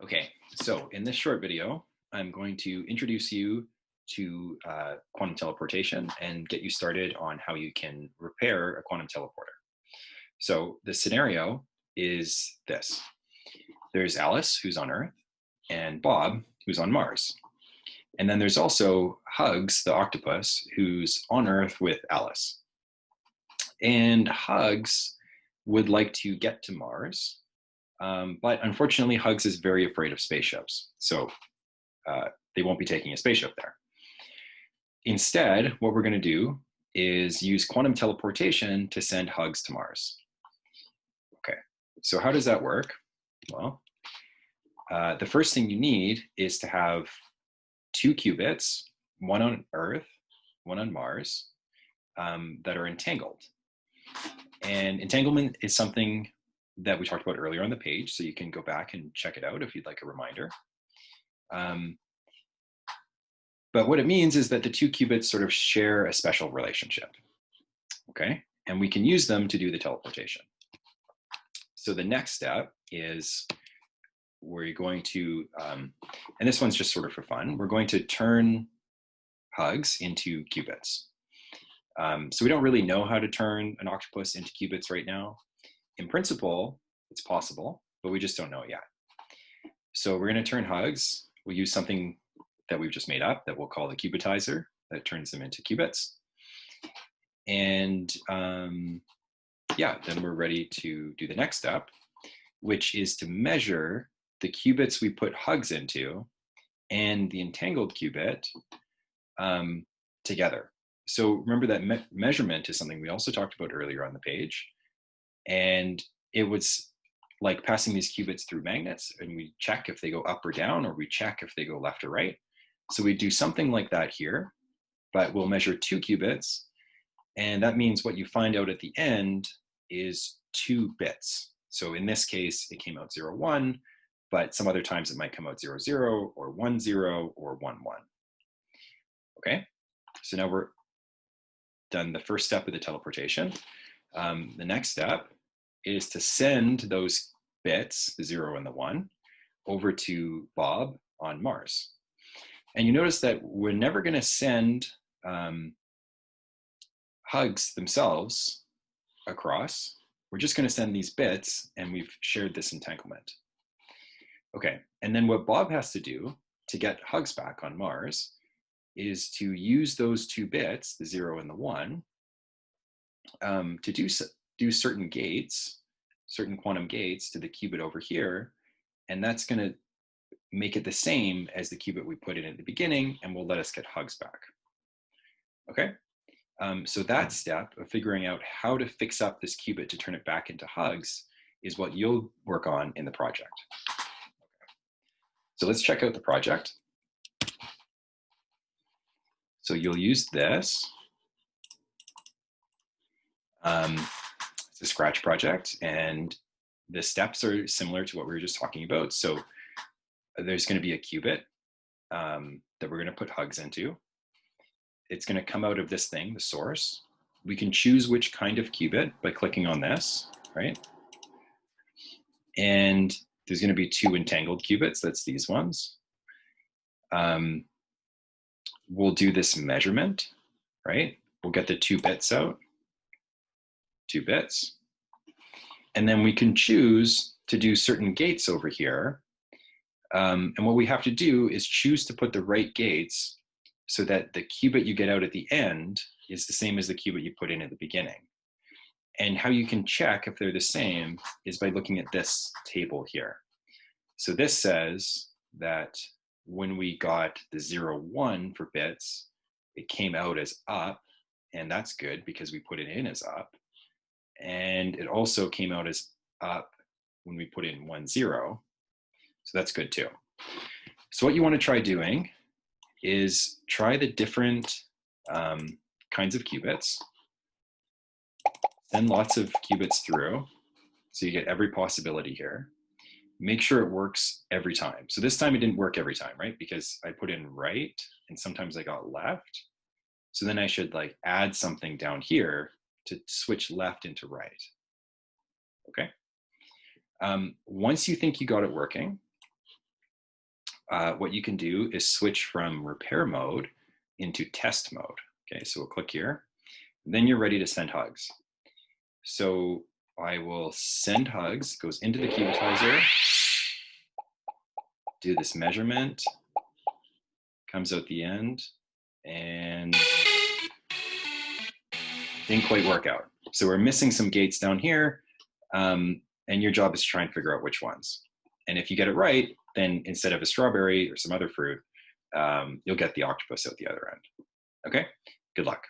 Okay, so in this short video, I'm going to introduce you to quantum teleportation and get you started on how you can repair a quantum teleporter. So the scenario is this. There's Alice, who's on Earth, and Bob, who's on Mars. And then there's also Hugs, the octopus, who's on Earth with Alice. And Hugs would like to get to Mars, but unfortunately, Hugs is very afraid of spaceships. So they won't be taking a spaceship there. Instead, what we're going to do is use quantum teleportation to send Hugs to Mars. Okay, so how does that work? Well, the first thing you need is to have two qubits, one on Earth, one on Mars, that are entangled. And entanglement is something that we talked about earlier on the page, so you can go back and check it out if you'd like a reminder. But what it means is that the two qubits sort of share a special relationship, okay? And we can use them to do the teleportation. So the next step is we're going to, and this one's just sort of for fun, we're going to turn Hugs into qubits. So we don't really know how to turn an octopus into qubits right now. In principle, it's possible, but we just don't know it yet. So we're going to turn Hugs. We'll use something that we've just made up that we'll call the qubitizer that turns them into qubits. And yeah, then we're ready to do the next step, which is to measure the qubits we put Hugs into and the entangled qubit together. So remember that measurement is something we also talked about earlier on the page. And it was like passing these qubits through magnets, and we check if they go up or down, or we check if they go left or right. So we do something like that here, but we'll measure two qubits. And that means what you find out at the end is 2 bits. So in this case, it came out 0, 1, but some other times it might come out 0, 0, or 1, 0, or 1, 1. Okay, so now we're done the first step of the teleportation. The next step is to send those bits, the 0 and the 1, over to Bob on Mars. And you notice that we're never going to send Hugs themselves across. We're just going to send these bits, and we've shared this entanglement. Okay, and then what Bob has to do to get Hugs back on Mars is to use those 2 bits, the 0 and the 1, to do certain gates, certain quantum gates to the qubit over here, and that's going to make it the same as the qubit we put in at the beginning, and will let us get Hugs back. Okay, so that step of figuring out how to fix up this qubit to turn it back into Hugs is what you'll work on in the project. Okay. So let's check out the project. So you'll use this. It's a Scratch project, and the steps are similar to what we were just talking about. So there's going to be a qubit that we're going to put Hugs into. It's going to come out of this thing, the source. We can choose which kind of qubit by clicking on this, right? And there's going to be 2 entangled qubits. That's these ones. We'll do this measurement, right? We'll get the 2 bits out, 2 bits. And then we can choose to do certain gates over here. And what we have to do is choose to put the right gates so that the qubit you get out at the end is the same as the qubit you put in at the beginning. And how you can check if they're the same is by looking at this table here. So this says that when we got the 0, 1 for bits, it came out as up, and that's good because we put it in as up. And it also came out as up when we put in 1, 0. So that's good too. So what you want to try doing is try the different kinds of qubits. Send lots of qubits through so you get every possibility here. Make sure it works every time. So this time it didn't work every time, right? Because I put in right and sometimes I got left. So then I should like add something down here to switch left into right. Okay. Once you think you got it working, what you can do is switch from repair mode into test mode. Okay, so we'll click here. Then you're ready to send hugs. So I will send hugs, goes into the cubitizer, do this measurement, comes out the end, and didn't quite work out. So we're missing some gates down here, and your job is to try and figure out which ones. And if you get it right, then instead of a strawberry or some other fruit, you'll get the octopus out the other end. Okay, good luck.